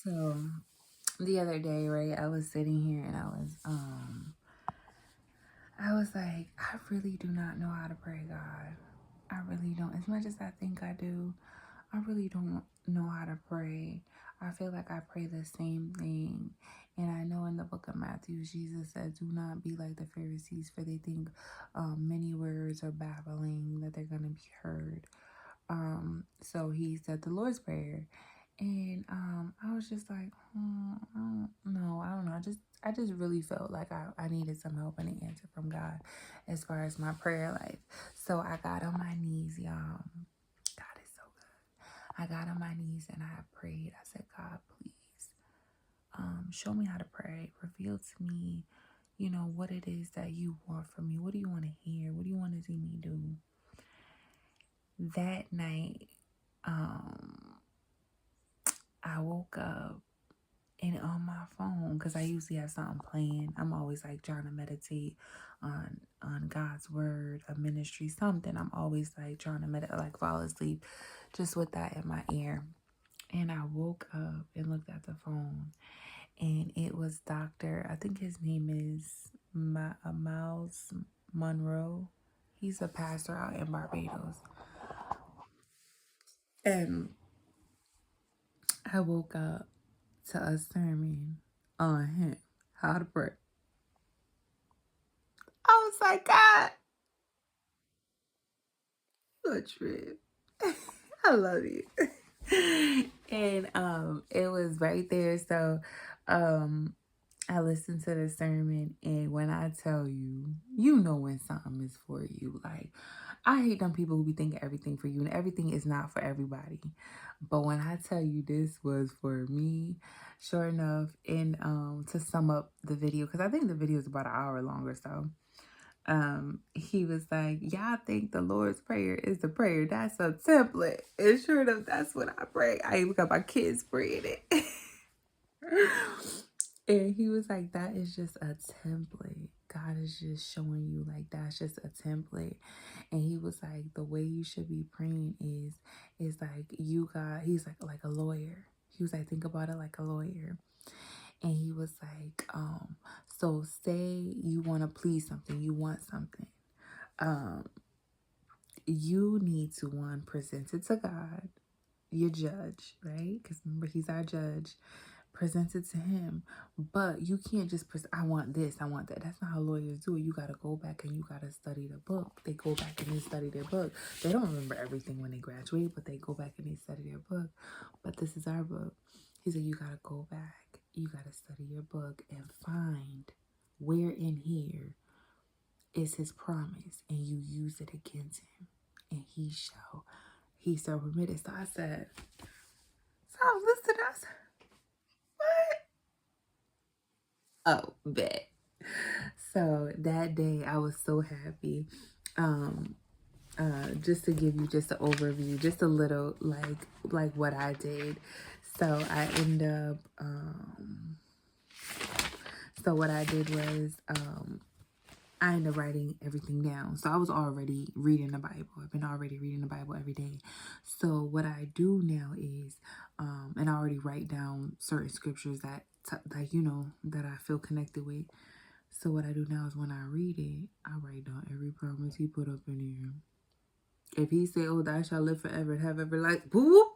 So the other day, right, I was sitting here and I was like, I really do not know how to pray, God. I really don't. As much as I think I do, I really don't know how to pray. I feel like I pray the same thing. And I know in the book of Matthew, Jesus said, do not be like the Pharisees, for they think many words are babbling, that they're going to be heard. So he said the Lord's Prayer. And I was just like, I don't know. I just really felt like I needed some help and an answer from God as far as my prayer life. So I got on my knees, y'all. God is so good. I got on my knees and I prayed. I said, God, please, show me how to pray. Reveal to me, what it is that you want from me. What do you want to hear? What do you want to see me do? That night, I woke up and on my phone, because I usually have something playing. I'm always like trying to meditate on God's word, a ministry, something. I'm always like trying to meditate, like fall asleep just with that in my ear. And I woke up and looked at the phone, and it was I think his name is Miles Monroe. He's a pastor out in Barbados. And I woke up to a sermon on him, how to pray. I was like, God, you a trip. I love you. And it was right there. So I listened to the sermon, and when I tell you, you know when something is for you. Like, I hate them people who be thinking everything for you, and everything is not for everybody. But when I tell you this was for me, sure enough, and to sum up the video, because I think the video is about an hour long or so. He was like, y'all think the Lord's Prayer is the prayer. That's a template. And sure enough, that's what I pray. I even got my kids praying it. And he was like, that is just a template. God is just showing you, like, that's just a template. And he was like, the way you should be praying is like he's like a lawyer. He was like, think about it like a lawyer. And he was like, so say you want to please something, you want something. You need to present it to God, your judge, right? Because remember, he's our judge. Present it to him. But you can't just I want this, I want that. That's not how lawyers do it. You got to go back and you got to study the book. They go back and they study their book. They don't remember everything when they graduate, but they go back and they study their book. But this is our book. He said, you got to go back. You got to study your book and find where in here is his promise, and you use it against him, and he shall permit it. So I said, so I was listening. I said, what? Oh, bet. So that day I was so happy. Just to give you just an overview, just a little like what I did. So I end up so what I did was I ended up writing everything down. So I was already reading the Bible. I've been already reading the Bible every day. So what I do now is, and I already write down certain scriptures that I feel connected with. So what I do now is when I read it, I write down every promise he put up in here. If he said, oh, thou shalt live forever and have ever life, boo,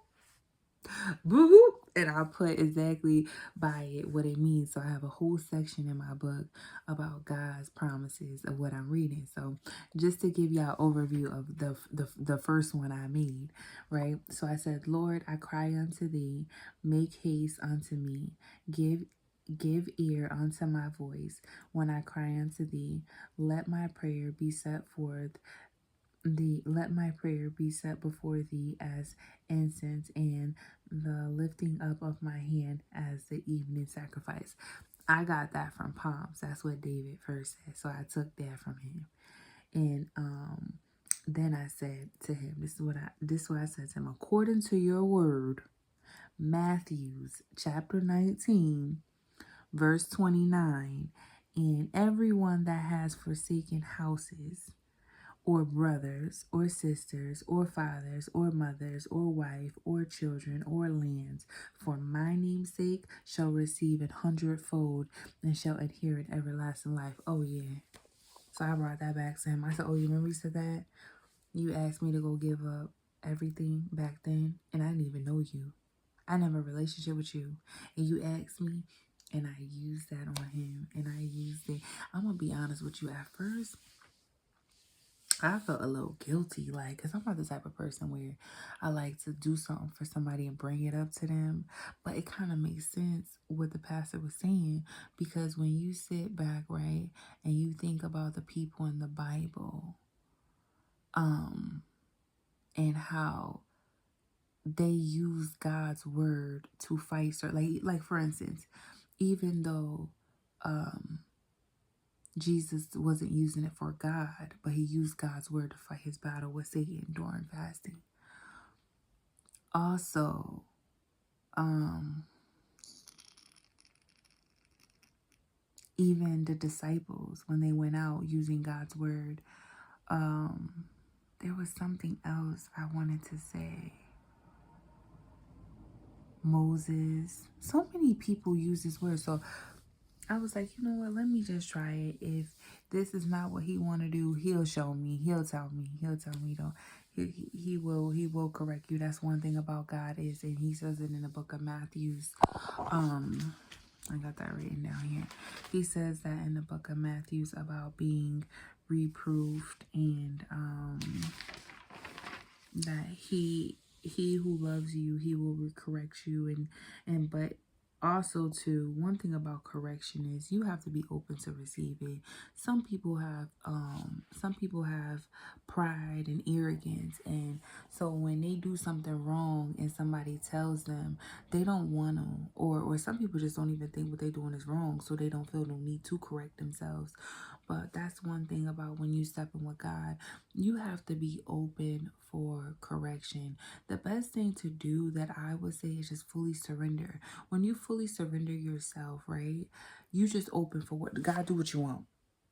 boo, boo, and I'll put exactly by it what it means. So I have a whole section in my book about God's promises of what I'm reading. So just to give y'all an overview of the first one I made, right? So I said, Lord, I cry unto thee, make haste unto me, give ear unto my voice when I cry unto thee. Let my prayer be set forth let my prayer be set before thee as incense, and the lifting up of my hand as the evening sacrifice. I got that from Psalms. That's what David first said. So I took that from him. And then I said to him, this is what I said to him, according to your word, Matthews chapter 19, verse 29, and everyone that has forsaken houses, or brothers, or sisters, or fathers, or mothers, or wife, or children, or lands, for my name's sake, shall receive 100-fold and shall inherit everlasting life. Oh, yeah. So I brought that back to him. I said, oh, you remember you said that? You asked me to go give up everything back then, and I didn't even know you. I didn't have a relationship with you. And you asked me, and I used that on him, and I used it. I'm going to be honest with you. At first, I felt a little guilty, like, because I'm not the type of person where I like to do something for somebody and bring it up to them. But it kind of makes sense what the pastor was saying, because when you sit back, right, and you think about the people in the Bible, and how they use God's word to fight, like for instance, even though Jesus wasn't using it for God, but he used God's word to fight his battle with Satan during fasting. Also, even the disciples, when they went out using God's word, there was something else I wanted to say. Moses, so many people use his word. So I was like, you know what, let me just try it. If this is not what he want to do, he'll show me, he'll tell me, don't. He will correct you. That's one thing about God is, and he says it in the book of Matthews. I got that written down here. He says that in the book of Matthews about being reproved, and that he who loves you, he will correct you, and but also too, one thing about correction is you have to be open to receive it. Some people have pride and arrogance, and so when they do something wrong and somebody tells them, they don't want to, or some people just don't even think what they're doing is wrong, so they don't feel no need to correct themselves. But that's one thing about when you step in with God, you have to be open for correction. The best thing to do, that I would say, is just fully surrender. When you fully surrender yourself, right, you just open for what God. Do what you want.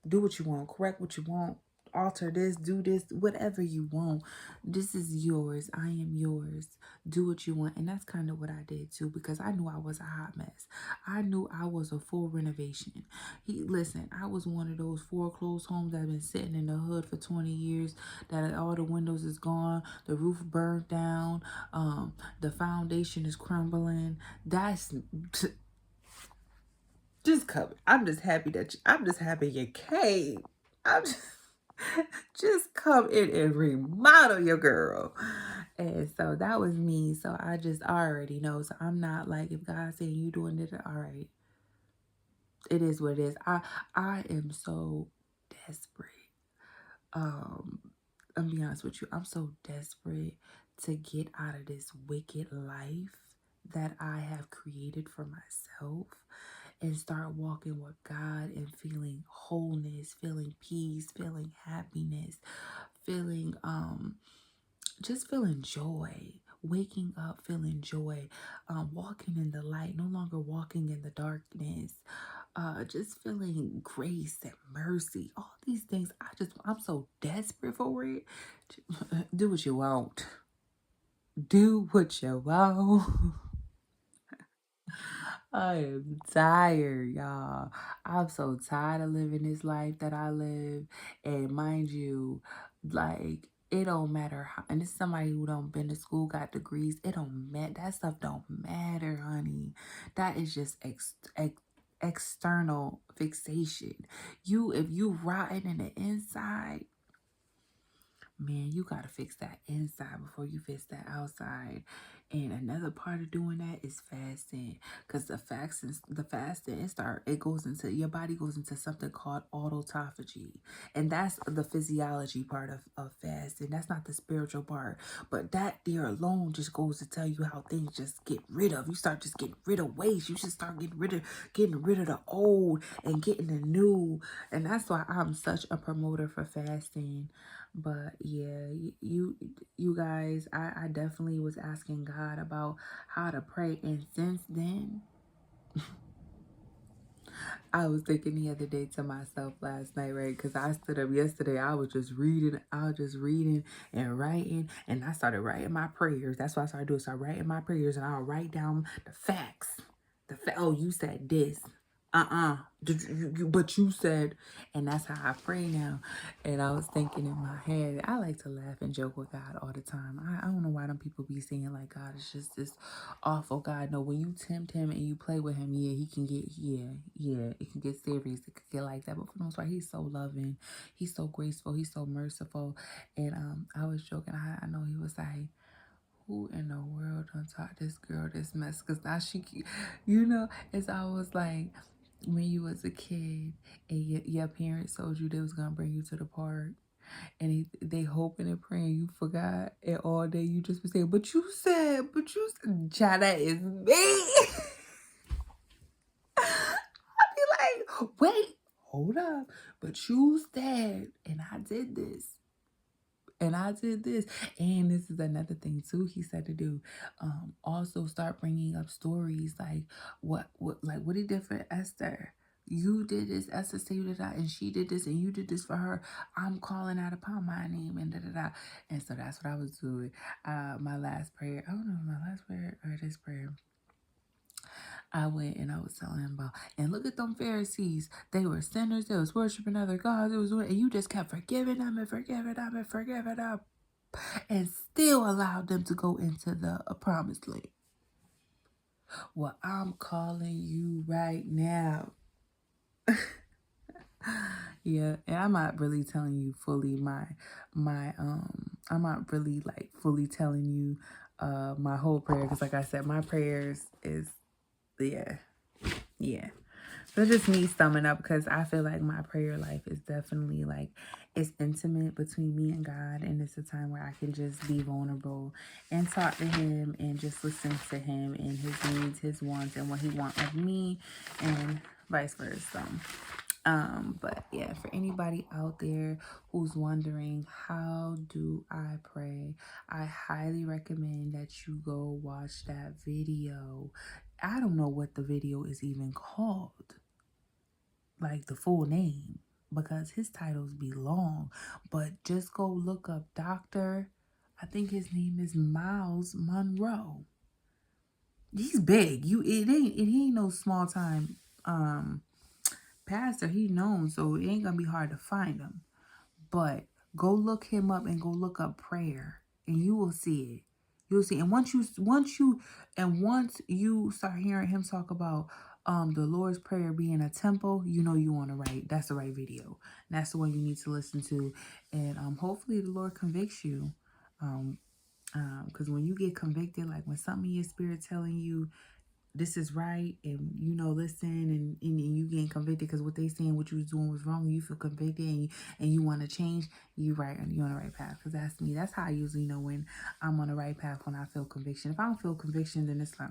Do what you want. Correct what you want. Alter this, do this, whatever you want. This is yours. I am yours. Do what you want. And that's kind of what I did too, because I knew I was a hot mess. I knew I was a full renovation. Listen, I was one of those foreclosed homes that have been sitting in the hood for 20 years, that all the windows is gone, the roof burned down, the foundation is crumbling. That's just come. I'm just happy you came. I'm just come in and remodel your girl. And so that was me. So I already know. So I'm not like, if God's saying you doing it, all right. It is what it is. I am so desperate. I'll be honest with you. I'm so desperate to get out of this wicked life that I have created for myself, and start walking with God and feeling wholeness, feeling peace, feeling happiness, feeling just feeling joy. Waking up feeling joy, walking in the light, no longer walking in the darkness, just feeling grace and mercy, all these things. I'm so desperate for it. Do what you want. Do what you want. I am tired, y'all. I'm so tired of living this life that I live. And mind you, like, it don't matter how, and it's somebody who don't been to school, got degrees. It don't matter. That stuff don't matter, honey. That is just external fixation. If you rotten in the inside, man, you got to fix that inside before you fix that outside. And another part of doing that is fasting, because the fasting, it goes into, your body goes into something called autophagy, and that's the physiology part of fasting. That's not the spiritual part, but that there alone just goes to tell you how things just get rid of. You start just getting rid of waste. You should start getting rid of the old and getting the new. And that's why I'm such a promoter for fasting. But yeah, you guys, I definitely was asking God about how to pray, and since then, I was thinking the other day to myself last night, right? Because I stood up yesterday. I was just reading. And writing. And I started writing my prayers. That's what I started doing. So I writing my prayers and I'll write down the facts. Oh, you said this. But you said, and that's how I pray now. And I was thinking in my head, I like to laugh and joke with God all the time. I don't know why them people be saying like God is just this awful God. No, when you tempt him and you play with him, yeah, he can get, it can get serious. It could get like that. But for the most part, he's so loving. He's so graceful. He's so merciful. And I was joking. I know he was like, who in the world done taught this girl this mess? Because now it's always like when you was a kid and your parents told you they was going to bring you to the park and they hoping and praying you forgot, and all day you just be saying, but you said, child, that is me. I'd be like, wait, hold up, but you said, and I did this. And I did this. And this is another thing too he said to do. Also start bringing up stories like what he did for Esther. You did this, Esther said you did that, and she did this, and you did this for her. I'm calling out upon my name, and da-da-da. And so that's what I was doing. My last prayer, I don't know, my last prayer or this prayer, I went and I was telling him about, and look at them Pharisees. They were sinners. They was worshiping other gods. It was, and you just kept forgiving them and forgiving them and forgiving them, and still allowed them to go into the promised land. Well, I'm calling you right now. Yeah, and I'm not really telling you fully I'm not really like fully telling you my whole prayer, because like I said, my prayers is yeah. So it's just me summing up, because I feel like my prayer life is definitely like, it's intimate between me and God. And it's a time where I can just be vulnerable and talk to him and just listen to him and his needs, his wants, and what he wants of me, and vice versa. But yeah, for anybody out there who's wondering, how do I pray? I highly recommend that you go watch that video. I don't know what the video is even called, like the full name, because his titles be long, but just go look up I think his name is Myles Munroe. He's big. He ain't no small time pastor. He known, so it ain't gonna be hard to find him. But go look him up and go look up prayer, and you will see it. You'll see. And once you start hearing him talk about the Lord's Prayer being a temple, you know you want to write. That's the right video. And that's the one you need to listen to. And hopefully the Lord convicts you. Because when you get convicted, like when something in your spirit telling you this is right, and listen, and you getting convicted because what they saying, what you was doing was wrong, you feel convicted, and you want to change, you on the right path. Because that's me. That's how I usually know when I'm on the right path, when I feel conviction. If I don't feel conviction, then it's like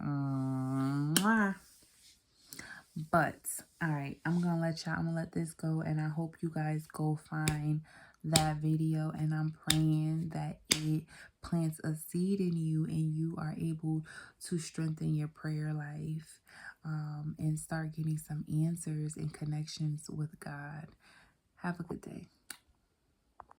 but all right, I'm gonna let this go, and I hope you guys go find that video, and I'm praying that it plants a seed in you and you are able to strengthen your prayer life, and start getting some answers and connections with God. Have a good day.